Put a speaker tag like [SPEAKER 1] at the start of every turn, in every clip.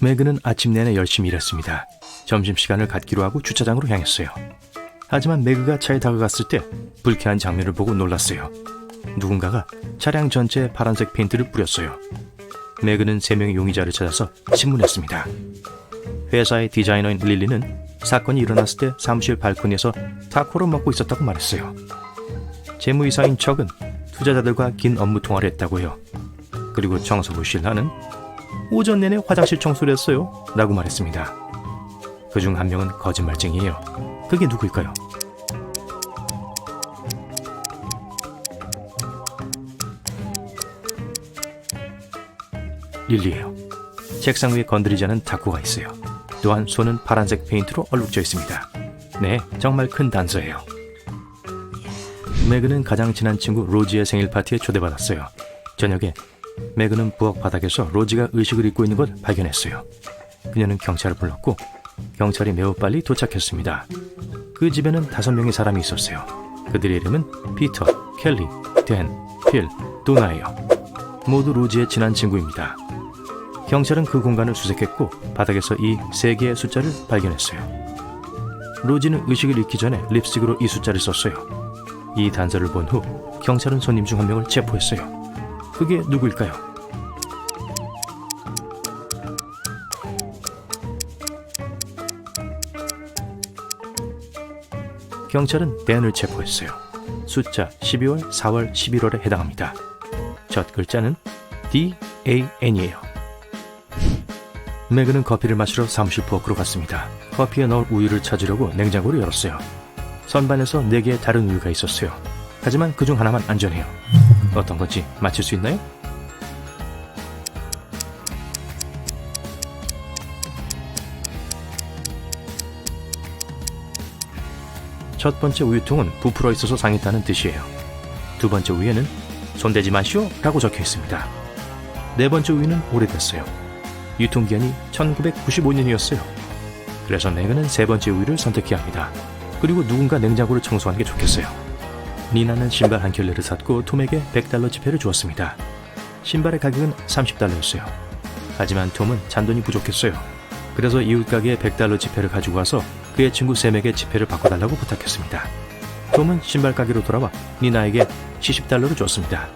[SPEAKER 1] 매그는 아침 내내 열심히 일했습니다. 점심시간을 갖기로 하고 주차장으로 향했어요. 하지만 매그가 차에 다가갔을 때 불쾌한 장면을 보고 놀랐어요. 누군가가 차량 전체에 파란색 페인트를 뿌렸어요. 매그는 3명의 용의자를 찾아서 신문했습니다. 회사의 디자이너인 릴리는 사건이 일어났을 때 사무실 발코니에서 타코를 먹고 있었다고 말했어요. 재무이사인 척은 투자자들과 긴 업무 통화를 했다고 해요. 그리고 정서부 신라는 오전 내내 화장실 청소를 했어요 라고 말했습니다. 그중 한 명은 거짓말쟁이에요. 그게 누구일까요? 릴리예요. 책상 위에 건드리지 않은 타코가 있어요. 또한 손은 파란색 페인트로 얼룩져 있습니다. 네, 정말 큰 단서예요. 매그는 가장 친한 친구 로지의 생일 파티에 초대받았어요. 저녁에 매그는 부엌 바닥에서 로지가 의식을 잊고 있는 걸 발견했어요. 그녀는 경찰을 불렀고 경찰이 매우 빨리 도착했습니다. 그 집에는 5명의 사람이 있었어요. 그들의 이름은 피터, 켈리, 댄, 필, 도나예요. 모두 로지의 친한 친구입니다. 경찰은 그 공간을 수색했고 바닥에서 이 3개의 숫자를 발견했어요. 로지는 의식을 잃기 전에 립스틱으로 이 숫자를 썼어요. 이 단서를 본 후 경찰은 손님 중 한 명을 체포했어요. 그게 누구일까요? 경찰은 댄을 체포했어요. 숫자 12월, 4월, 11월에 해당합니다. 첫 글자는 DAN이에요. 매그는 커피를 마시러 사무실 부엌으로 갔습니다. 커피에 넣을 우유를 찾으려고 냉장고를 열었어요. 선반에서 4개의 다른 우유가 있었어요. 하지만 그중 하나만 안전해요. 어떤 건지 맞힐 수 있나요? 첫 번째 우유통은 부풀어 있어서 상했다는 뜻이에요. 두 번째 우유에는 손대지 마시오 라고 적혀 있습니다. 네 번째 우유는 오래됐어요. 유통기한이 1995년이었어요. 그래서 매그는 세 번째 우유를 선택해야 합니다. 그리고 누군가 냉장고를 청소하는 게 좋겠어요. 니나는 신발 한 켤레를 샀고 톰에게 $100 지폐를 주었습니다. 신발의 가격은 $30였어요. 하지만 톰은 잔돈이 부족했어요. 그래서 이웃 가게에 $100 지폐를 가지고 와서 그의 친구 샘에게 지폐를 바꿔달라고 부탁했습니다. 톰은 신발 가게로 돌아와 니나에게 $70를 줬습니다.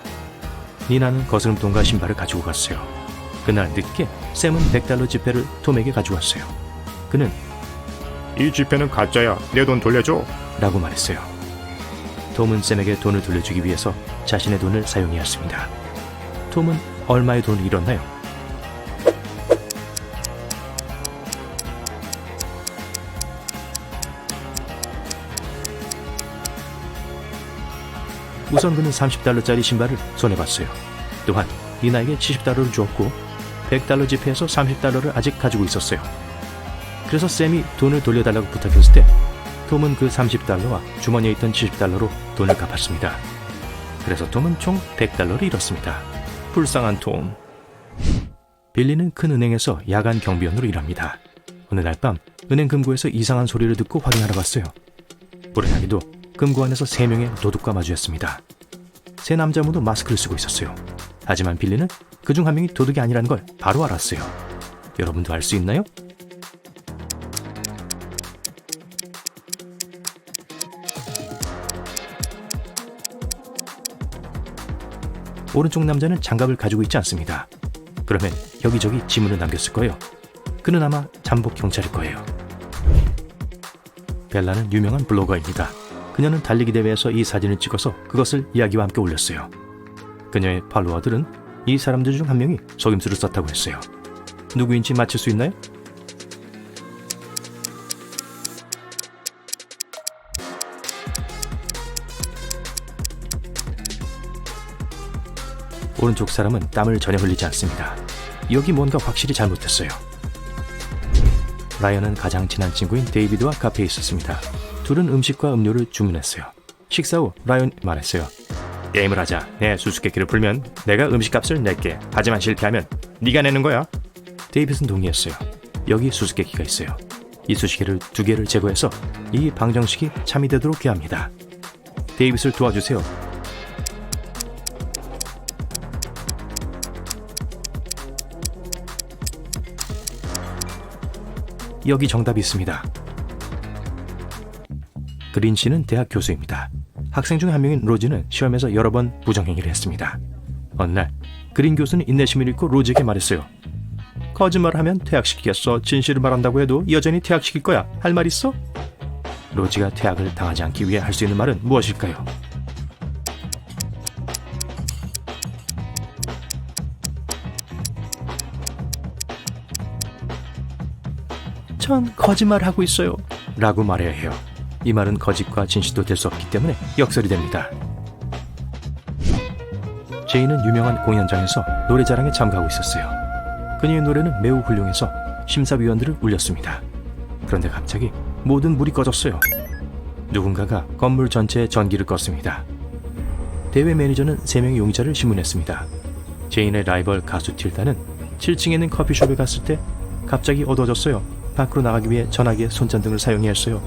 [SPEAKER 1] 니나는 거스름돈과 신발을 가지고 갔어요. 그날 늦게 샘은 $100 지폐를 톰에게 가져왔어요. 그는
[SPEAKER 2] 이 지폐는 가짜야. 내 돈 돌려줘.
[SPEAKER 1] 라고 말했어요. 톰은 샘에게 돈을 돌려주기 위해서 자신의 돈을 사용해야 했습니다. 톰은 얼마의 돈을 잃었나요? 우선 그는 $30짜리 신발을 손해봤어요. 또한 니나에게 $70를 주었고 $100 지폐에서 $30를 아직 가지고 있었어요. 그래서 샘이 돈을 돌려달라고 부탁했을 때 톰은 그 $30와 주머니에 있던 $70로 돈을 갚았습니다. 그래서 톰은 총 $100를 잃었습니다. 불쌍한 톰. 빌리는 큰 은행에서 야간 경비원으로 일합니다. 어느 날 밤 은행 금고에서 이상한 소리를 듣고 확인하러 갔어요. 불행하게도 금고 안에서 3명의 도둑과 마주했습니다. 3 남자 모두 마스크를 쓰고 있었어요. 하지만 빌리는 그중 한 명이 도둑이 아니라는 걸 바로 알았어요. 여러분도 알 수 있나요? 오른쪽 남자는 장갑을 가지고 있지 않습니다. 그러면 여기저기 지문을 남겼을 거예요. 그는 아마 잠복 경찰일 거예요. 벨라는 유명한 블로거입니다. 그녀는 달리기 대회에서 이 사진을 찍어서 그것을 이야기와 함께 올렸어요. 그녀의 팔로워들은 이 사람들 중 한 명이 속임수를 썼다고 했어요. 누구인지 맞힐 수 있나요? 오른쪽 사람은 땀을 전혀 흘리지 않습니다. 여기 뭔가 확실히 잘못됐어요. 라이언은 가장 친한 친구인 데이비드와 카페에 있었습니다. 둘은 음식과 음료를 주문했어요. 식사 후 라이언이 말했어요.
[SPEAKER 2] 게임을 하자. 내 수수께끼를 풀면 내가 음식값을 낼게. 하지만 실패하면 네가 내는 거야.
[SPEAKER 1] 데이빗은 동의했어요. 여기 수수께끼가 있어요. 이 수수께끼를 2개를 제거해서 이 방정식이 참이 되도록 해야 합니다. 데이빗을 도와주세요. 여기 정답이 있습니다. 그린 씨는 대학 교수입니다. 학생 중 한 명인 로즈는 시험에서 여러 번 부정행위를 했습니다. 어느 날 그린 교수는 인내심을 잃고 로즈에게 말했어요. 거짓말을 하면 퇴학시키겠어. 진실을 말한다고 해도 여전히 퇴학시킬 거야. 할 말 있어? 로즈가 퇴학을 당하지 않기 위해 할 수 있는 말은 무엇일까요? 전 거짓말을 하고 있어요. 라고 말해야 해요. 이 말은 거짓과 진실도 될 수 없기 때문에 역설이 됩니다. 제이는 유명한 공연장에서 노래자랑에 참가하고 있었어요. 그녀의 노래는 매우 훌륭해서 심사위원들을 울렸습니다. 그런데 갑자기 모든 불이 꺼졌어요. 누군가가 건물 전체에 전기를 껐습니다. 대회 매니저는 3명의 용의자를 신문했습니다. 제인의 라이벌 가수 틸다는 7층에 있는 커피숍에 갔을 때 갑자기 어두워졌어요. 밖으로 나가기 위해 전화기에 손전등을 사용해야 했어요.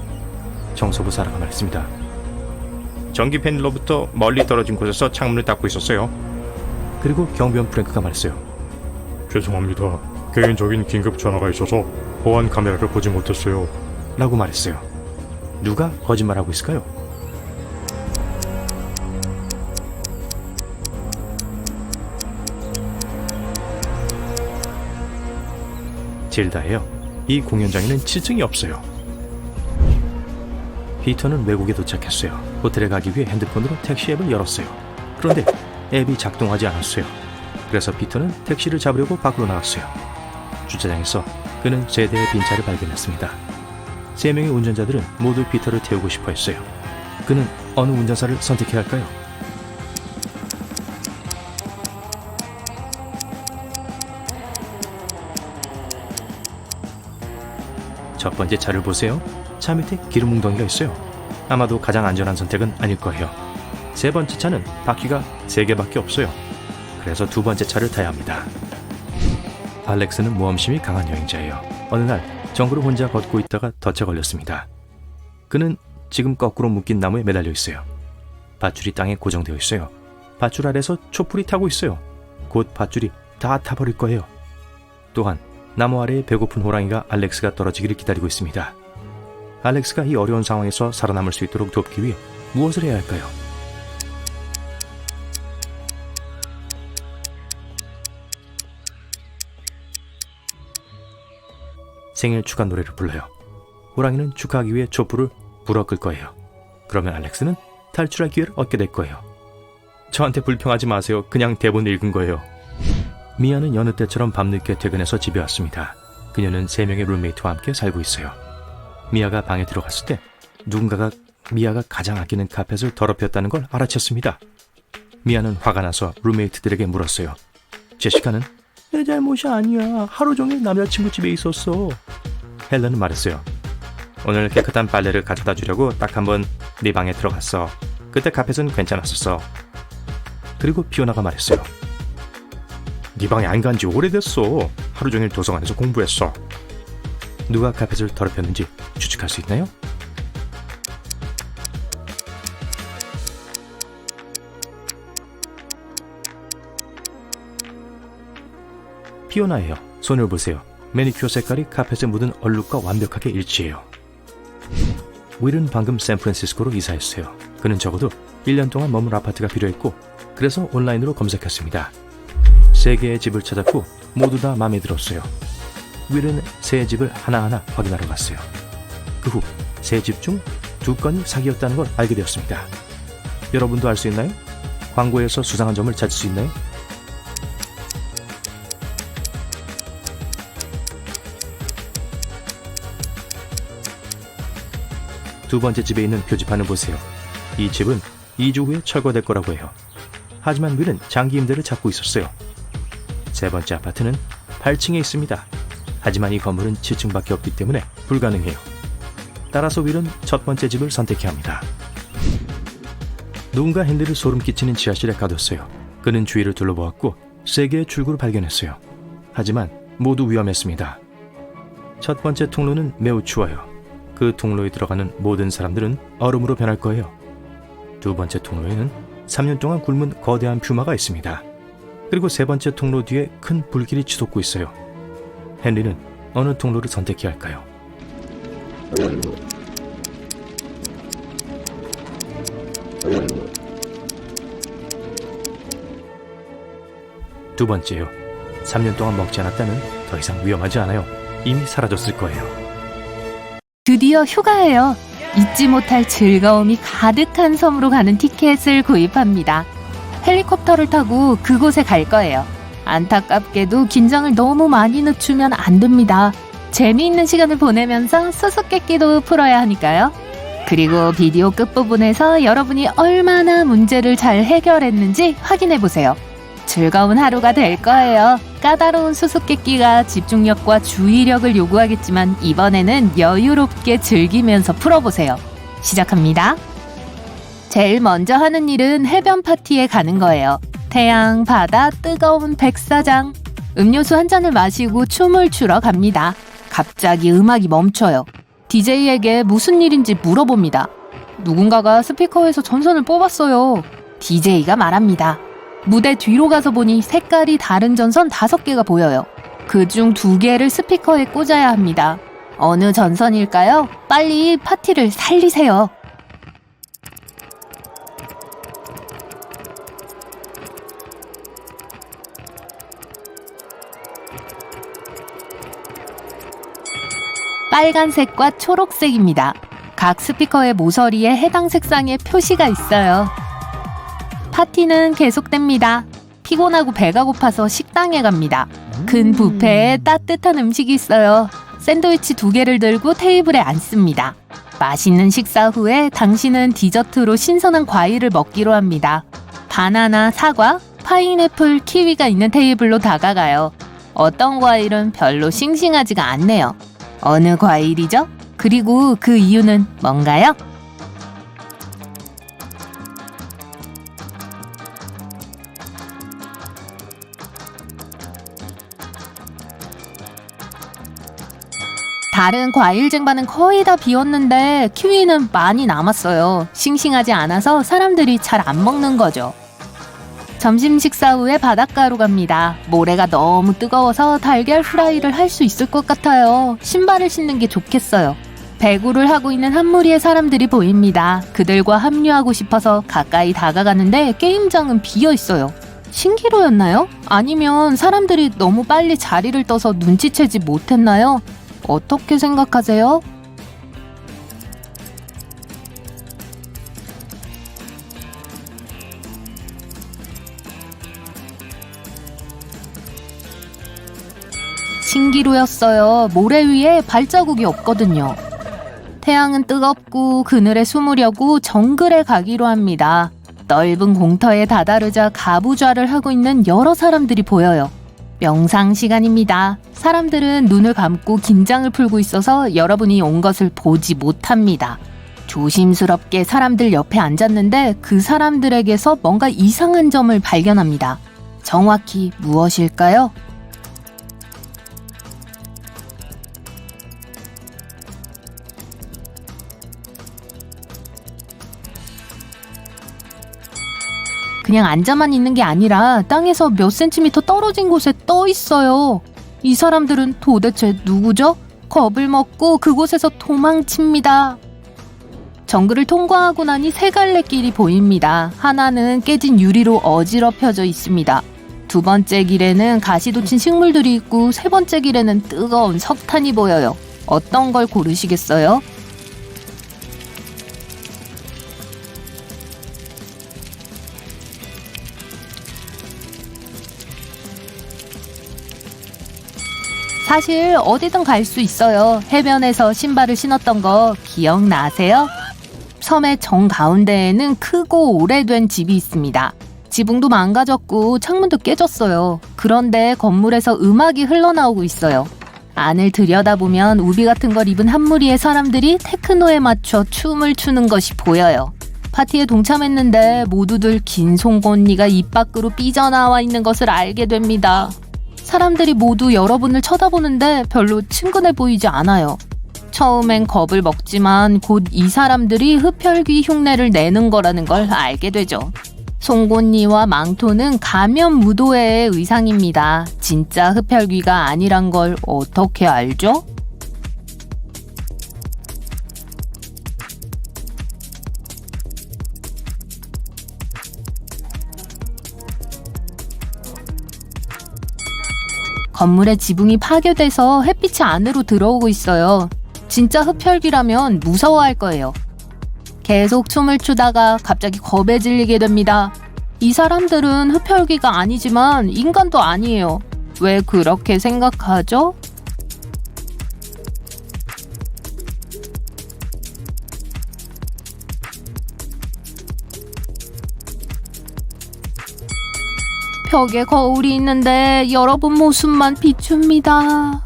[SPEAKER 1] 정서부 사라가 말했습니다.
[SPEAKER 2] 전기 패널로부터 멀리 떨어진 곳에서 창문을 닫고 있었어요.
[SPEAKER 1] 그리고 경비원 프랭크가 말했어요.
[SPEAKER 3] 죄송합니다. 개인적인 긴급 전화가 있어서 보안 카메라를 보지 못했어요.
[SPEAKER 1] 라고 말했어요. 누가 거짓말하고 있을까요? 틸다예요. 이 공연장에는 7층이 없어요. 피터는 외국에 도착했어요. 호텔에 가기 위해 핸드폰으로 택시 앱을 열었어요. 그런데 앱이 작동하지 않았어요. 그래서 피터는 택시를 잡으려고 밖으로 나왔어요. 주차장에서 그는 3대의 빈차를 발견했습니다. 3명의 운전자들은 모두 피터를 태우고 싶어 했어요. 그는 어느 운전사를 선택해야 할까요? 첫 번째 차를 보세요. 차 밑에 기름 웅덩이가 있어요. 아마도 가장 안전한 선택은 아닐 거예요. 세 번째 차는 바퀴가 3개밖에 없어요. 그래서 두 번째 차를 타야 합니다. 알렉스는 모험심이 강한 여행자예요. 어느 날 정글을 혼자 걷고 있다가 덫에 걸렸습니다. 그는 지금 거꾸로 묶인 나무에 매달려 있어요. 밧줄이 땅에 고정되어 있어요. 밧줄 아래서 촛불이 타고 있어요. 곧 밧줄이 다 타버릴 거예요. 또한 나무 아래에 배고픈 호랑이가 알렉스가 떨어지기를 기다리고 있습니다. 알렉스가 이 어려운 상황에서 살아남을 수 있도록 돕기 위해 무엇을 해야 할까요? 생일 축하 노래를 불러요. 호랑이는 축하하기 위해 촛불을 불어 끌 거예요. 그러면 알렉스는 탈출할 기회를 얻게 될 거예요. 저한테 불평하지 마세요. 그냥 대본 읽은 거예요. 미아는 여느 때처럼 밤늦게 퇴근해서 집에 왔습니다. 그녀는 3명의 룸메이트와 함께 살고 있어요. 미아가 방에 들어갔을 때 누군가가 미아가 가장 아끼는 카펫을 더럽혔다는 걸 알아챘습니다. 미아는 화가 나서 룸메이트들에게 물었어요. 제시카는 내 잘못이 아니야. 하루 종일 남자친구 집에 있었어. 헬런은 말했어요. 오늘 깨끗한 빨래를 가져다 주려고 딱 한 번 네 방에 들어갔어. 그때 카펫은 괜찮았었어. 그리고 피오나가 말했어요. 네 방에 안 간 지 오래됐어. 하루 종일 도서관에서 공부했어. 누가 카펫을 더럽혔는지 추측할 수 있나요? 피오나예요. 손을 보세요. 매니큐어 색깔이 카펫에 묻은 얼룩과 완벽하게 일치해요. 윌은 방금 샌프란시스코로 이사했어요. 그는 적어도 1년 동안 머물 아파트가 필요했고 그래서 온라인으로 검색했습니다. 3개의 집을 찾았고 모두 다 마음에 들었어요. 윌은 새 집을 하나하나 확인하러 갔어요. 그 후 세 집 중 2건이 사기였다는 걸 알게 되었습니다. 여러분도 알 수 있나요? 광고에서 수상한 점을 찾을 수 있나요? 두 번째 집에 있는 표지판을 보세요. 이 집은 2주 후에 철거될 거라고 해요. 하지만 윌은 장기 임대를 찾고 있었어요. 세 번째 아파트는 8층에 있습니다. 하지만 이 건물은 7층밖에 없기 때문에 불가능해요. 따라서 윌은 첫 번째 집을 선택해야 합니다. 누군가 핸들을 소름 끼치는 지하실에 가뒀어요. 그는 주위를 둘러보았고 3개의 출구를 발견했어요. 하지만 모두 위험했습니다. 첫 번째 통로는 매우 추워요. 그 통로에 들어가는 모든 사람들은 얼음으로 변할 거예요. 두 번째 통로에는 3년 동안 굶은 거대한 퓨마가 있습니다. 그리고 세 번째 통로 뒤에 큰 불길이 치솟고 있어요. 헨리는 어느 통로를 선택해야 할까요? 두 번째요. 3년 동안 먹지 않았다면 더 이상 위험하지 않아요. 이미 사라졌을 거예요.
[SPEAKER 4] 드디어 휴가예요. 잊지 못할 즐거움이 가득한 섬으로 가는 티켓을 구입합니다. 헬리콥터를 타고 그곳에 갈 거예요. 안타깝게도 긴장을 너무 많이 늦추면 안 됩니다. 재미있는 시간을 보내면서 수수께끼도 풀어야 하니까요. 그리고 비디오 끝부분에서 여러분이 얼마나 문제를 잘 해결했는지 확인해보세요. 즐거운 하루가 될 거예요. 까다로운 수수께끼가 집중력과 주의력을 요구하겠지만 이번에는 여유롭게 즐기면서 풀어보세요. 시작합니다. 제일 먼저 하는 일은 해변 파티에 가는 거예요. 태양, 바다, 뜨거운 백사장. 음료수 한 잔을 마시고 춤을 추러 갑니다. 갑자기 음악이 멈춰요. DJ에게 무슨 일인지 물어봅니다. 누군가가 스피커에서 전선을 뽑았어요. DJ가 말합니다. 무대 뒤로 가서 보니 색깔이 다른 전선 5개가 보여요. 그중 2개를 스피커에 꽂아야 합니다. 어느 전선일까요? 빨리 파티를 살리세요. 빨간색과 초록색입니다. 각 스피커의 모서리에 해당 색상의 표시가 있어요. 파티는 계속됩니다. 피곤하고 배가 고파서 식당에 갑니다. 큰 뷔페에 따뜻한 음식이 있어요. 샌드위치 2개를 들고 테이블에 앉습니다. 맛있는 식사 후에 당신은 디저트로 신선한 과일을 먹기로 합니다. 바나나, 사과, 파인애플, 키위가 있는 테이블로 다가가요. 어떤 과일은 별로 싱싱하지가 않네요. 어느 과일이죠? 그리고 그 이유는 뭔가요? 다른 과일 쟁반은 거의 다 비었는데 키위는 많이 남았어요. 싱싱하지 않아서 사람들이 잘 안 먹는 거죠. 점심 식사 후에 바닷가로 갑니다. 모래가 너무 뜨거워서 달걀 프라이를 할 수 있을 것 같아요. 신발을 신는 게 좋겠어요. 배구를 하고 있는 한 무리의 사람들이 보입니다. 그들과 합류하고 싶어서 가까이 다가가는데 게임장은 비어 있어요. 신기루였나요? 아니면 사람들이 너무 빨리 자리를 떠서 눈치채지 못했나요? 어떻게 생각하세요? 신기루였어요. 모래 위에 발자국이 없거든요. 태양은 뜨겁고 그늘에 숨으려고 정글에 가기로 합니다. 넓은 공터에 다다르자 가부좌를 하고 있는 여러 사람들이 보여요. 명상 시간입니다. 사람들은 눈을 감고 긴장을 풀고 있어서 여러분이 온 것을 보지 못합니다. 조심스럽게 사람들 옆에 앉았는데 그 사람들에게서 뭔가 이상한 점을 발견합니다. 정확히 무엇일까요? 그냥 앉아만 있는 게 아니라 땅에서 몇 센티미터 떨어진 곳에 떠 있어요. 이 사람들은 도대체 누구죠? 겁을 먹고 그곳에서 도망칩니다. 정글을 통과하고 나니 3갈래 길이 보입니다. 하나는 깨진 유리로 어지럽혀져 있습니다. 2번째 길에는 가시 돋친 식물들이 있고 3번째 길에는 뜨거운 석탄이 보여요. 어떤 걸 고르시겠어요? 사실 어디든 갈 수 있어요. 해변에서 신발을 신었던 거 기억나세요? 섬의 정가운데에는 크고 오래된 집이 있습니다. 지붕도 망가졌고 창문도 깨졌어요. 그런데 건물에서 음악이 흘러나오고 있어요. 안을 들여다보면 우비 같은 걸 입은 한 무리의 사람들이 테크노에 맞춰 춤을 추는 것이 보여요. 파티에 동참했는데 모두들 긴 송곳니가 입 밖으로 삐져나와 있는 것을 알게 됩니다. 사람들이 모두 여러분을 쳐다보는데 별로 친근해 보이지 않아요. 처음엔 겁을 먹지만 곧 이 사람들이 흡혈귀 흉내를 내는 거라는 걸 알게 되죠. 송곳니와 망토는 가면 무도회의 의상입니다. 진짜 흡혈귀가 아니란 걸 어떻게 알죠? 건물의 지붕이 파괴돼서 햇빛이 안으로 들어오고 있어요. 진짜 흡혈귀라면 무서워할 거예요. 계속 춤을 추다가 갑자기 겁에 질리게 됩니다. 이 사람들은 흡혈귀가 아니지만 인간도 아니에요. 왜 그렇게 생각하죠? 벽에 거울이 있는데 여러분 모습만 비춥니다.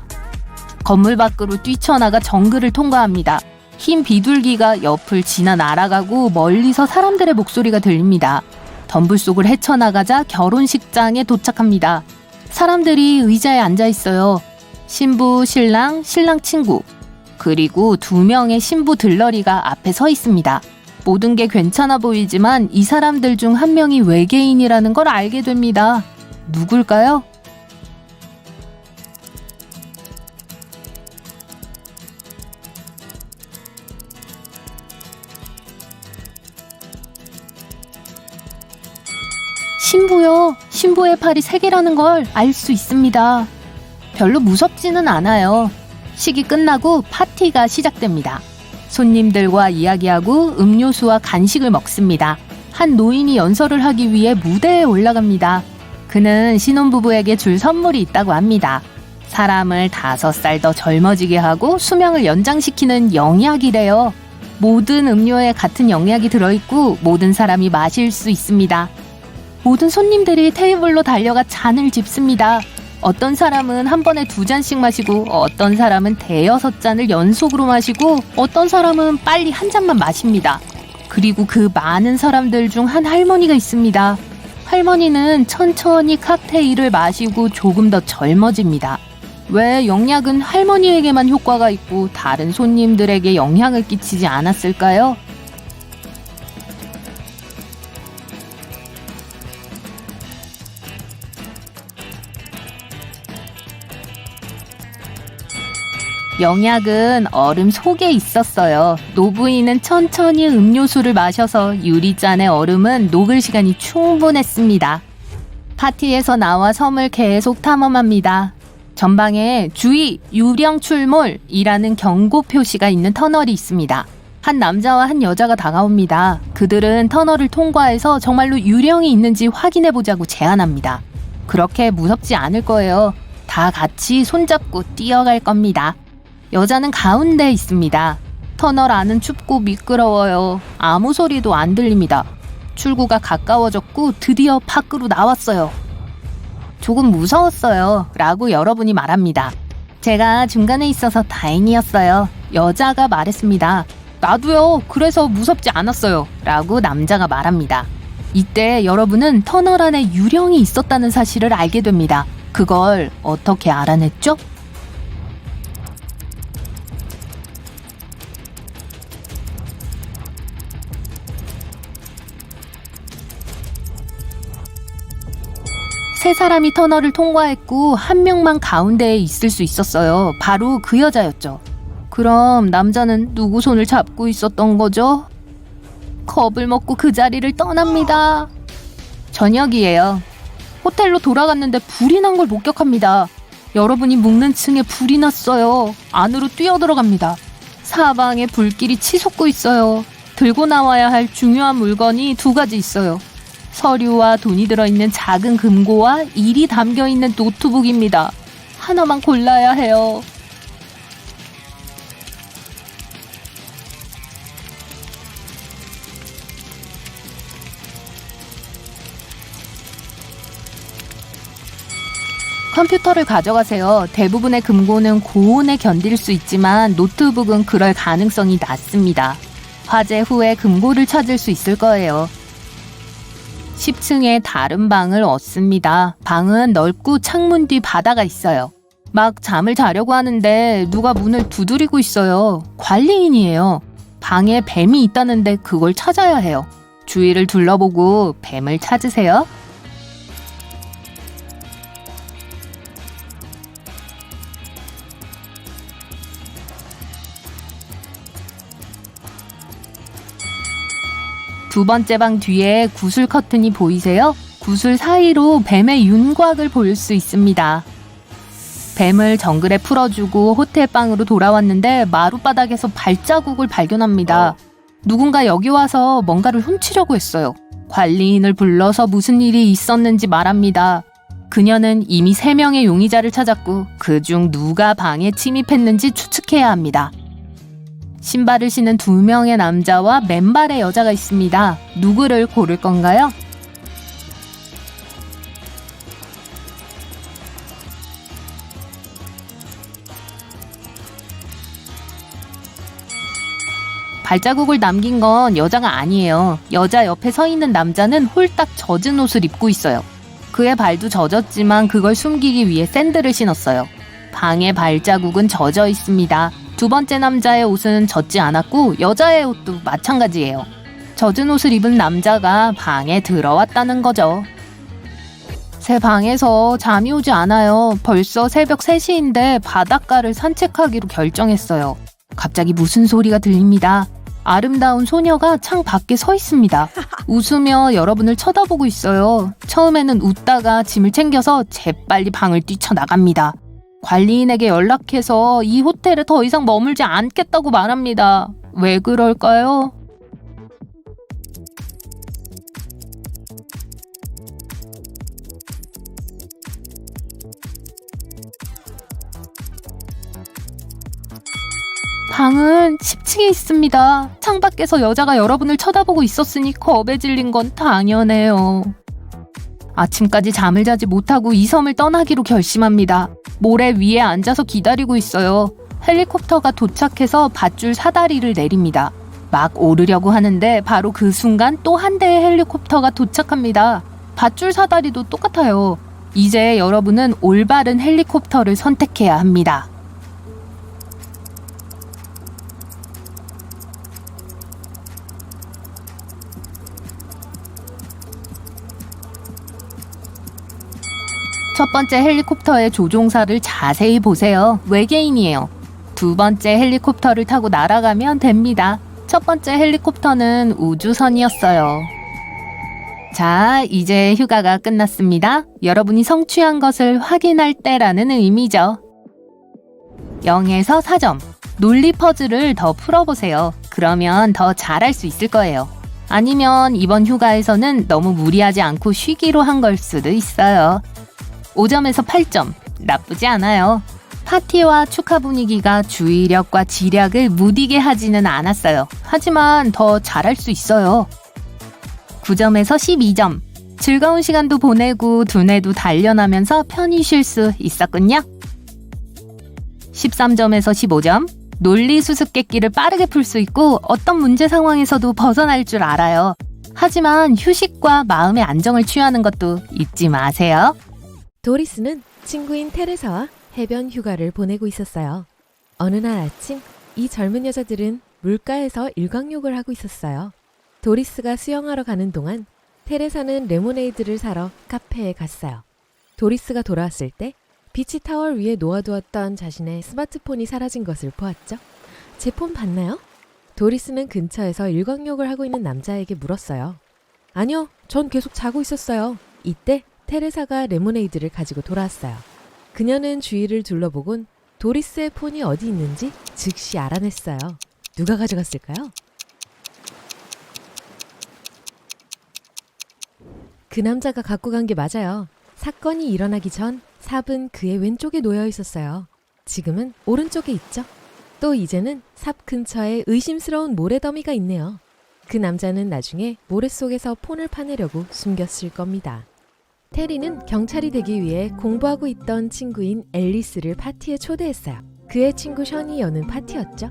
[SPEAKER 4] 건물 밖으로 뛰쳐나가 정글을 통과합니다. 흰 비둘기가 옆을 지나 날아가고 멀리서 사람들의 목소리가 들립니다. 덤불 속을 헤쳐나가자 결혼식장에 도착합니다. 사람들이 의자에 앉아 있어요. 신부, 신랑, 신랑 친구, 그리고 2명의 신부 들러리가 앞에 서 있습니다. 모든 게 괜찮아 보이지만 이 사람들 중 한 명이 외계인이라는 걸 알게 됩니다. 누굴까요? 신부요. 신부의 팔이 3개라는 걸 알 수 있습니다. 별로 무섭지는 않아요. 식이 끝나고 파티가 시작됩니다. 손님들과 이야기하고 음료수와 간식을 먹습니다. 한 노인이 연설을 하기 위해 무대에 올라갑니다. 그는 신혼부부에게 줄 선물이 있다고 합니다. 사람을 5살 더 젊어지게 하고 수명을 연장시키는 영약이래요. 모든 음료에 같은 영약이 들어있고 모든 사람이 마실 수 있습니다. 모든 손님들이 테이블로 달려가 잔을 집습니다. 어떤 사람은 한 번에 2잔씩 마시고 어떤 사람은 5-6잔을 연속으로 마시고 어떤 사람은 빨리 한 잔만 마십니다. 그리고 그 많은 사람들 중 한 할머니가 있습니다. 할머니는 천천히 칵테일을 마시고 조금 더 젊어집니다. 왜 영약은 할머니에게만 효과가 있고 다른 손님들에게 영향을 끼치지 않았을까요? 영약은 얼음 속에 있었어요. 노부인은 천천히 음료수를 마셔서 유리잔의 얼음은 녹을 시간이 충분했습니다. 파티에서 나와 섬을 계속 탐험합니다. 전방에 주의! 유령 출몰이라는 경고 표시가 있는 터널이 있습니다. 한 남자와 한 여자가 다가옵니다. 그들은 터널을 통과해서 정말로 유령이 있는지 확인해보자고 제안합니다. 그렇게 무섭지 않을 거예요. 다 같이 손잡고 뛰어갈 겁니다. 여자는 가운데 있습니다. 터널 안은 춥고 미끄러워요. 아무 소리도 안 들립니다. 출구가 가까워졌고 드디어 밖으로 나왔어요. 조금 무서웠어요. 라고 여러분이 말합니다. 제가 중간에 있어서 다행이었어요. 여자가 말했습니다. 나도요. 그래서 무섭지 않았어요. 라고 남자가 말합니다. 이때 여러분은 터널 안에 유령이 있었다는 사실을 알게 됩니다. 그걸 어떻게 알아냈죠? 세 사람이 터널을 통과했고 한 명만 가운데에 있을 수 있었어요. 바로 그 여자였죠. 그럼 남자는 누구 손을 잡고 있었던 거죠? 겁을 먹고 그 자리를 떠납니다. 저녁이에요. 호텔로 돌아갔는데 불이 난 걸 목격합니다. 여러분이 묵는 층에 불이 났어요. 안으로 뛰어들어갑니다. 사방에 불길이 치솟고 있어요. 들고 나와야 할 중요한 물건이 2가지 있어요. 서류와 돈이 들어있는 작은 금고와 일이 담겨있는 노트북입니다. 하나만 골라야 해요. 컴퓨터를 가져가세요. 대부분의 금고는 고온에 견딜 수 있지만 노트북은 그럴 가능성이 낮습니다. 화재 후에 금고를 찾을 수 있을 거예요. 10층에 다른 방을 얻습니다. 방은 넓고 창문 뒤 바다가 있어요. 막 잠을 자려고 하는데 누가 문을 두드리고 있어요. 관리인이에요. 방에 뱀이 있다는데 그걸 찾아야 해요. 주위를 둘러보고 뱀을 찾으세요. 두 번째 방 뒤에 구슬 커튼이 보이세요? 구슬 사이로 뱀의 윤곽을 볼 수 있습니다. 뱀을 정글에 풀어주고 호텔 방으로 돌아왔는데 마룻바닥에서 발자국을 발견합니다. 누군가 여기 와서 뭔가를 훔치려고 했어요. 관리인을 불러서 무슨 일이 있었는지 말합니다. 그녀는 이미 3명의 용의자를 찾았고 그중 누가 방에 침입했는지 추측해야 합니다. 신발을 신은 2명의 남자와 맨발의 여자가 있습니다. 누구를 고를 건가요? 발자국을 남긴 건 여자가 아니에요. 여자 옆에 서 있는 남자는 홀딱 젖은 옷을 입고 있어요. 그의 발도 젖었지만 그걸 숨기기 위해 샌들을 신었어요. 방에 발자국은 젖어 있습니다. 2번째 남자의 옷은 젖지 않았고 여자의 옷도 마찬가지예요. 젖은 옷을 입은 남자가 방에 들어왔다는 거죠. 제 방에서 잠이 오지 않아요. 벌써 새벽 3시인데 바닷가를 산책하기로 결정했어요. 갑자기 무슨 소리가 들립니다. 아름다운 소녀가 창 밖에 서 있습니다. 웃으며 여러분을 쳐다보고 있어요. 처음에는 웃다가 짐을 챙겨서 재빨리 방을 뛰쳐나갑니다. 관리인에게 연락해서 이 호텔에 더 이상 머물지 않겠다고 말합니다. 왜 그럴까요? 방은 10층에 있습니다. 창밖에서 여자가 여러분을 쳐다보고 있었으니 겁에 질린 건 당연해요. 아침까지 잠을 자지 못하고 이 섬을 떠나기로 결심합니다. 모래 위에 앉아서 기다리고 있어요. 헬리콥터가 도착해서 밧줄 사다리를 내립니다. 막 오르려고 하는데 바로 그 순간 또 한 대의 헬리콥터가 도착합니다. 밧줄 사다리도 똑같아요. 이제 여러분은 올바른 헬리콥터를 선택해야 합니다. 첫 번째 헬리콥터의 조종사를 자세히 보세요. 외계인이에요. 2번째 헬리콥터를 타고 날아가면 됩니다. 첫 번째 헬리콥터는 우주선이었어요. 자, 이제 휴가가 끝났습니다. 여러분이 성취한 것을 확인할 때라는 의미죠. 0에서 4점. 논리 퍼즐을 더 풀어보세요. 그러면 더 잘할 수 있을 거예요. 아니면 이번 휴가에서는 너무 무리하지 않고 쉬기로 한 걸 수도 있어요. 5점에서 8점. 나쁘지 않아요. 파티와 축하 분위기가 주의력과 지략을 무디게 하지는 않았어요. 하지만 더 잘할 수 있어요. 9점에서 12점. 즐거운 시간도 보내고 두뇌도 단련하면서 편히 쉴 수 있었군요. 13점에서 15점. 논리 수수께끼를 빠르게 풀 수 있고 어떤 문제 상황에서도 벗어날 줄 알아요. 하지만 휴식과 마음의 안정을 취하는 것도 잊지 마세요.
[SPEAKER 5] 도리스는 친구인 테레사와 해변 휴가를 보내고 있었어요. 어느 날 아침, 이 젊은 여자들은 물가에서 일광욕을 하고 있었어요. 도리스가 수영하러 가는 동안 테레사는 레모네이드를 사러 카페에 갔어요. 도리스가 돌아왔을 때 비치 타월 위에 놓아두었던 자신의 스마트폰이 사라진 것을 보았죠. 제 폰 봤나요? 도리스는 근처에서 일광욕을 하고 있는 남자에게 물었어요. 아니요, 전 계속 자고 있었어요. 이때 테레사가 레모네이드를 가지고 돌아왔어요. 그녀는 주위를 둘러보곤 도리스의 폰이 어디 있는지 즉시 알아냈어요. 누가 가져갔을까요? 그 남자가 갖고 간 게 맞아요. 사건이 일어나기 전 삽은 그의 왼쪽에 놓여 있었어요. 지금은 오른쪽에 있죠. 또 이제는 삽 근처에 의심스러운 모래더미가 있네요. 그 남자는 나중에 모래 속에서 폰을 파내려고 숨겼을 겁니다. 테리는 경찰이 되기 위해 공부하고 있던 친구인 앨리스를 파티에 초대했어요. 그의 친구 션이 여는 파티였죠.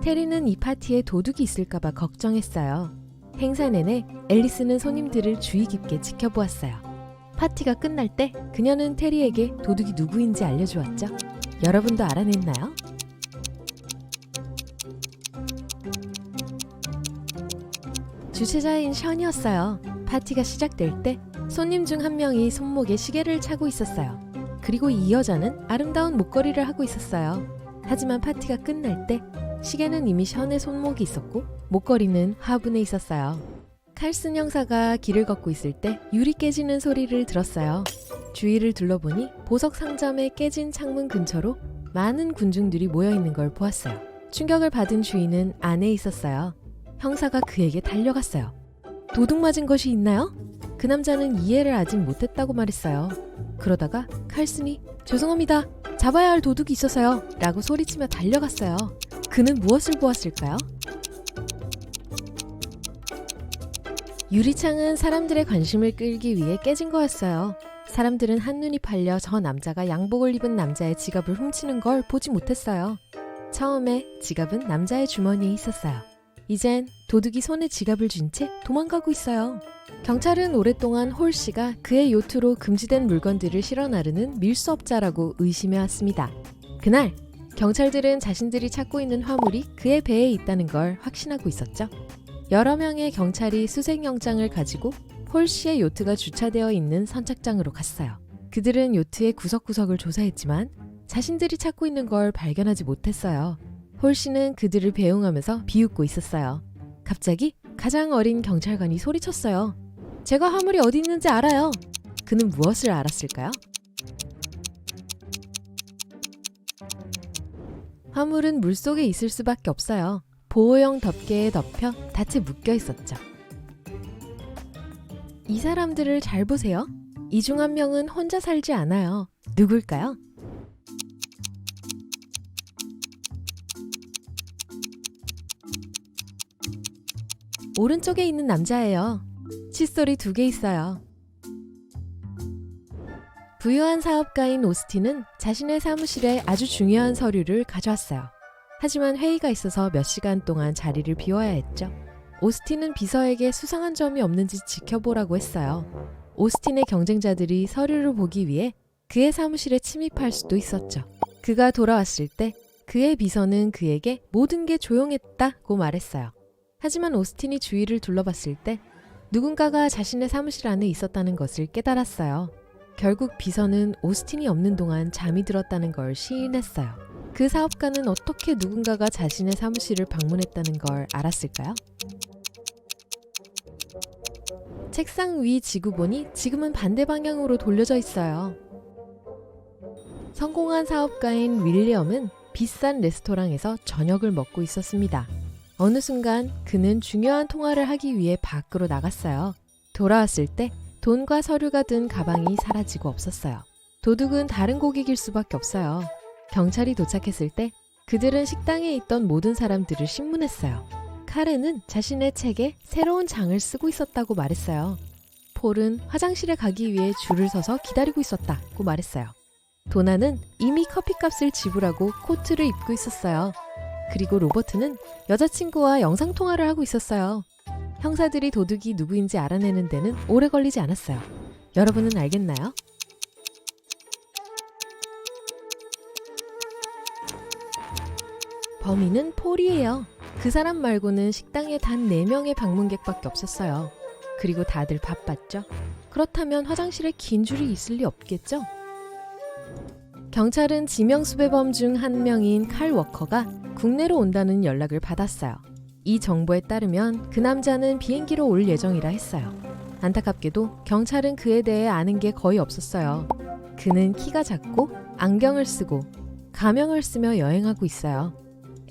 [SPEAKER 5] 테리는 이 파티에 도둑이 있을까봐 걱정했어요. 행사 내내 앨리스는 손님들을 주의 깊게 지켜보았어요. 파티가 끝날 때 그녀는 테리에게 도둑이 누구인지 알려주었죠. 여러분도 알아냈나요? 주최자인 션이었어요. 파티가 시작될 때 손님 중 한 명이 손목에 시계를 차고 있었어요. 그리고 이 여자는 아름다운 목걸이를 하고 있었어요. 하지만 파티가 끝날 때 시계는 이미 션의 손목에 있었고 목걸이는 화분에 있었어요. 칼슨 형사가 길을 걷고 있을 때 유리 깨지는 소리를 들었어요. 주위를 둘러보니 보석 상점의 깨진 창문 근처로 많은 군중들이 모여있는 걸 보았어요. 충격을 받은 주인은 안에 있었어요. 형사가 그에게 달려갔어요. 도둑 맞은 것이 있나요? 그 남자는 이해를 아직 못했다고 말했어요. 그러다가 칼슨이 죄송합니다. 잡아야 할 도둑이 있어서요. 라고 소리치며 달려갔어요. 그는 무엇을 보았을까요? 유리창은 사람들의 관심을 끌기 위해 깨진 거였어요. 사람들은 한눈이 팔려 저 남자가 양복을 입은 남자의 지갑을 훔치는 걸 보지 못했어요. 처음에 지갑은 남자의 주머니에 있었어요. 이젠 도둑이 손에 지갑을 쥔 채 도망가고 있어요. 경찰은 오랫동안 홀 씨가 그의 요트로 금지된 물건들을 실어 나르는 밀수업자라고 의심해왔습니다. 그날 경찰들은 자신들이 찾고 있는 화물이 그의 배에 있다는 걸 확신하고 있었죠. 여러 명의 경찰이 수색영장을 가지고 홀 씨의 요트가 주차되어 있는 선착장으로 갔어요. 그들은 요트의 구석구석을 조사했지만 자신들이 찾고 있는 걸 발견하지 못했어요. 홀 씨는 그들을 배웅하면서 비웃고 있었어요. 갑자기 가장 어린 경찰관이 소리쳤어요. 제가 화물이 어디 있는지 알아요. 그는 무엇을 알았을까요? 화물은 물속에 있을 수밖에 없어요. 보호용 덮개에 덮여 닻에 묶여 있었죠. 이 사람들을 잘 보세요. 이 중 한 명은 혼자 살지 않아요. 누굴까요? 오른쪽에 있는 남자예요. 칫솔이 2개 있어요. 부유한 사업가인 오스틴은 자신의 사무실에 아주 중요한 서류를 가져왔어요. 하지만 회의가 있어서 몇 시간 동안 자리를 비워야 했죠. 오스틴은 비서에게 수상한 점이 없는지 지켜보라고 했어요. 오스틴의 경쟁자들이 서류를 보기 위해 그의 사무실에 침입할 수도 있었죠. 그가 돌아왔을 때 그의 비서는 그에게 모든 게 조용했다고 말했어요. 하지만 오스틴이 주위를 둘러봤을 때 누군가가 자신의 사무실 안에 있었다는 것을 깨달았어요. 결국 비서는 오스틴이 없는 동안 잠이 들었다는 걸 시인했어요. 그 사업가는 어떻게 누군가가 자신의 사무실을 방문했다는 걸 알았을까요? 책상 위 지구본이 지금은 반대 방향으로 돌려져 있어요. 성공한 사업가인 윌리엄은 비싼 레스토랑에서 저녁을 먹고 있었습니다. 어느 순간 그는 중요한 통화를 하기 위해 밖으로 나갔어요. 돌아왔을 때 돈과 서류가 든 가방이 사라지고 없었어요. 도둑은 다른 고객일 수밖에 없어요. 경찰이 도착했을 때 그들은 식당에 있던 모든 사람들을 신문했어요. 카렌은 자신의 책에 새로운 장을 쓰고 있었다고 말했어요. 폴은 화장실에 가기 위해 줄을 서서 기다리고 있었다고 말했어요. 도나는 이미 커피값을 지불하고 코트를 입고 있었어요. 그리고 로버트는 여자친구와 영상통화를 하고 있었어요. 형사들이 도둑이 누구인지 알아내는 데는 오래 걸리지 않았어요. 여러분은 알겠나요? 범인은 폴이에요. 그 사람 말고는 식당에 단 4명의 방문객밖에 없었어요. 그리고 다들 바빴죠. 그렇다면 화장실에 긴 줄이 있을 리 없겠죠? 경찰은 지명수배범 중 한 명인 칼 워커가 국내로 온다는 연락을 받았어요. 이 정보에 따르면 그 남자는 비행기로 올 예정이라 했어요. 안타깝게도 경찰은 그에 대해 아는 게 거의 없었어요. 그는 키가 작고 안경을 쓰고 가명을 쓰며 여행하고 있어요.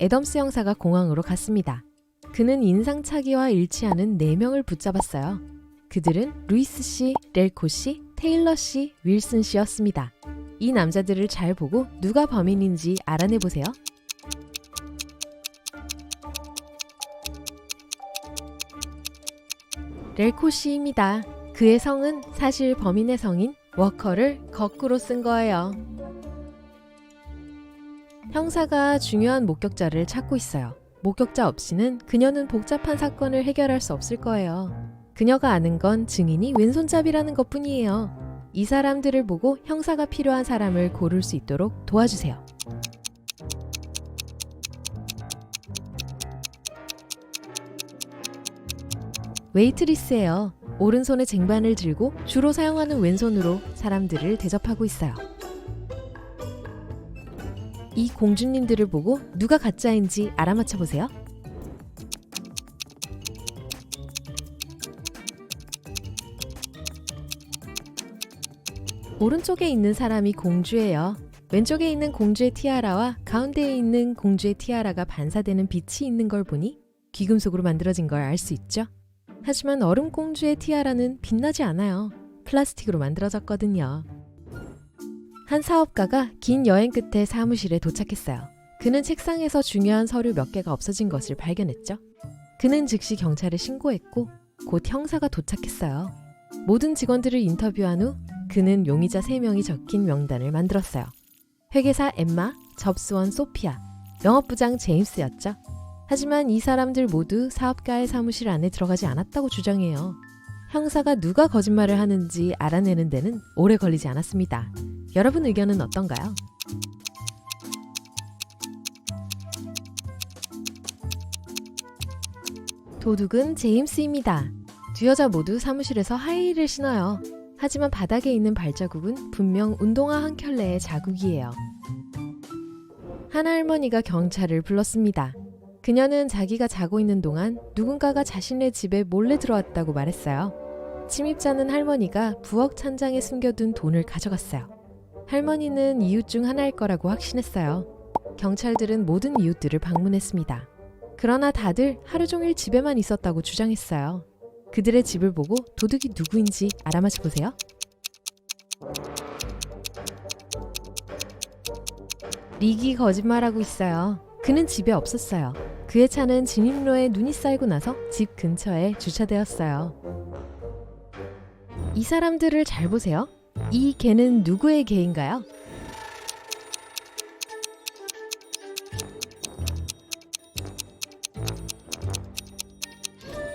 [SPEAKER 5] 애덤스 형사가 공항으로 갔습니다. 그는 인상착의와 일치하는 4명을 붙잡았어요. 그들은 루이스 씨, 렐코 씨, 테일러 씨, 윌슨 씨였습니다. 이 남자들을 잘 보고 누가 범인인지 알아내보세요. 렐코 씨입니다. 그의 성은 사실 범인의 성인 워커를 거꾸로 쓴 거예요. 형사가 중요한 목격자를 찾고 있어요. 목격자 없이는 그녀는 복잡한 사건을 해결할 수 없을 거예요. 그녀가 아는 건 증인이 왼손잡이라는 것뿐이에요. 이 사람들을 보고 형사가 필요한 사람을 고를 수 있도록 도와주세요. 웨이트리스예요. 오른손에 쟁반을 들고 주로 사용하는 왼손으로 사람들을 대접하고 있어요. 이 공주님들을 보고 누가 가짜인지 알아맞혀 보세요. 오른쪽에 있는 사람이 공주예요. 왼쪽에 있는 공주의 티아라와 가운데에 있는 공주의 티아라가 반사되는 빛이 있는 걸 보니 귀금속으로 만들어진 걸 알 수 있죠. 하지만 얼음 공주의 티아라는 빛나지 않아요. 플라스틱으로 만들어졌거든요. 한 사업가가 긴 여행 끝에 사무실에 도착했어요. 그는 책상에서 중요한 서류 몇 개가 없어진 것을 발견했죠. 그는 즉시 경찰에 신고했고 곧 형사가 도착했어요. 모든 직원들을 인터뷰한 후 그는 용의자 3명이 적힌 명단을 만들었어요. 회계사 엠마, 접수원 소피아, 영업부장 제임스였죠. 하지만 이 사람들 모두 사업가의 사무실 안에 들어가지 않았다고 주장해요. 형사가 누가 거짓말을 하는지 알아내는 데는 오래 걸리지 않았습니다. 여러분 의견은 어떤가요? 도둑은 제임스입니다. 두 여자 모두 사무실에서 하이힐을 신어요. 하지만 바닥에 있는 발자국은 분명 운동화 한 켤레의 자국이에요. 한 할머니가 경찰을 불렀습니다. 그녀는 자기가 자고 있는 동안 누군가가 자신의 집에 몰래 들어왔다고 말했어요. 침입자는 할머니가 부엌 찬장에 숨겨둔 돈을 가져갔어요. 할머니는 이웃 중 하나일 거라고 확신했어요. 경찰들은 모든 이웃들을 방문했습니다. 그러나 다들 하루 종일 집에만 있었다고 주장했어요. 그들의 집을 보고 도둑이 누구인지 알아맞혀 보세요. 릭이 거짓말하고 있어요. 그는 집에 없었어요. 그의 차는 진입로에 눈이 쌓이고 나서 집 근처에 주차되었어요. 이 사람들을 잘 보세요. 이 개는 누구의 개인가요?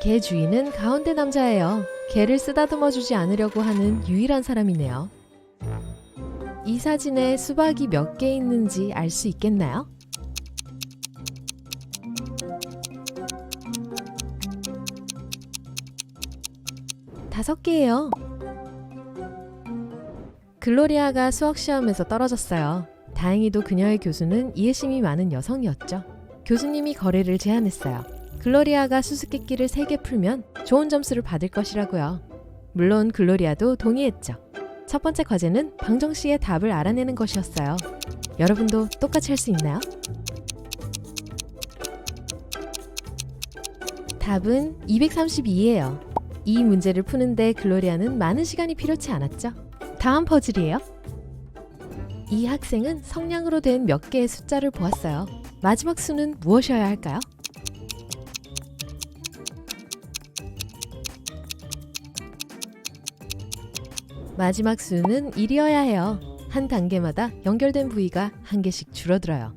[SPEAKER 5] 개 주인은 가운데 남자예요. 개를 쓰다듬어 주지 않으려고 하는 유일한 사람이네요. 이 사진에 수박이 몇 개 있는지 알 수 있겠나요? 다섯 개예요. 글로리아가 수학시험에서 떨어졌어요. 다행히도 그녀의 교수는 이해심이 많은 여성이었죠. 교수님이 거래를 제안했어요. 글로리아가 수수께끼를 3개 풀면 좋은 점수를 받을 것이라고요. 물론 글로리아도 동의했죠. 첫 번째 과제는 방정식의 답을 알아내는 것이었어요. 여러분도 똑같이 할 수 있나요? 답은 232예요. 이 문제를 푸는데 글로리아는 많은 시간이 필요치 않았죠. 다음 퍼즐이에요. 이 학생은 성냥으로 된 몇 개의 숫자를 보았어요. 마지막 수는 무엇이어야 할까요? 마지막 수는 1이어야 해요. 한 단계마다 연결된 부위가 한 개씩 줄어들어요.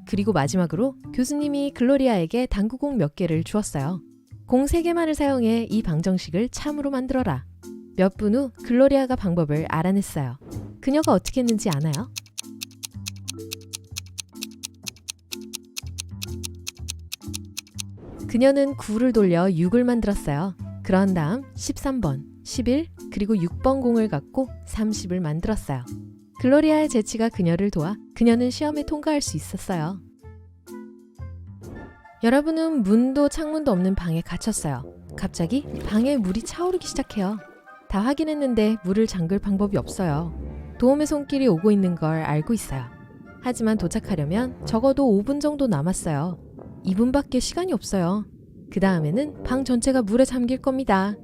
[SPEAKER 5] 그리고 마지막으로 교수님이 글로리아에게 당구공 몇 개를 주었어요. 공 3개만을 사용해 이 방정식을 참으로 만들어라. 몇 분 후 글로리아가 방법을 알아냈어요. 그녀가 어떻게 했는지 아나요? 그녀는 9를 돌려 6을 만들었어요. 그런 다음 13번, 11, 그리고 6번 공을 갖고 30을 만들었어요. 글로리아의 재치가 그녀를 도와 그녀는 시험에 통과할 수 있었어요. 여러분은 문도 창문도 없는 방에 갇혔어요. 갑자기 방에 물이 차오르기 시작해요. 다 확인했는데 물을 잠글 방법이 없어요. 도움의 손길이 오고 있는 걸 알고 있어요. 하지만 도착하려면 적어도 5분 정도 남았어요. 2분밖에 시간이 없어요. 그 다음에는 방 전체가 물에 잠길 겁니다.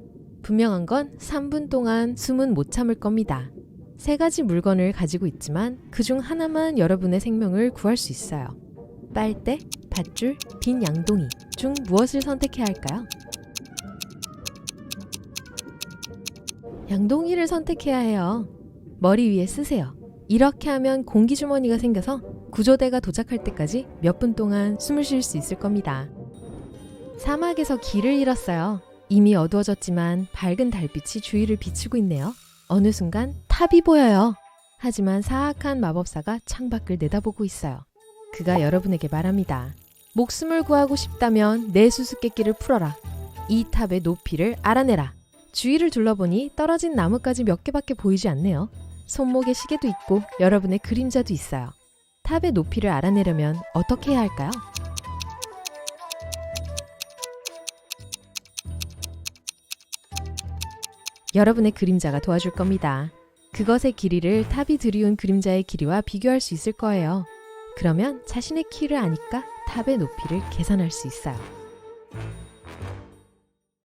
[SPEAKER 5] 분명한 건 3분 동안 숨은 못 참을 겁니다. 3가지 물건을 가지고 있지만 그중 하나만 여러분의 생명을 구할 수 있어요. 빨대, 밧줄, 빈 양동이 중 무엇을 선택해야 할까요? 양동이를 선택해야 해요. 머리 위에 쓰세요. 이렇게 하면 공기주머니가 생겨서 구조대가 도착할 때까지 몇 분 동안 숨을 쉴 수 있을 겁니다. 사막에서 길을 잃었어요. 이미 어두워졌지만 밝은 달빛이 주위를 비추고 있네요. 어느 순간 탑이 보여요. 하지만 사악한 마법사가 창밖을 내다보고 있어요. 그가 여러분에게 말합니다. 목숨을 구하고 싶다면 내 수수께끼를 풀어라. 이 탑의 높이를 알아내라. 주위를 둘러보니 떨어진 나뭇가지 몇 개밖에 보이지 않네요. 손목에 시계도 있고 여러분의 그림자도 있어요. 탑의 높이를 알아내려면 어떻게 해야 할까요? 여러분의 그림자가 도와줄 겁니다. 그것의 길이를 탑이 들이운 그림자의 길이와 비교할 수 있을 거예요. 그러면 자신의 키를 아니까 탑의 높이를 계산할 수 있어요.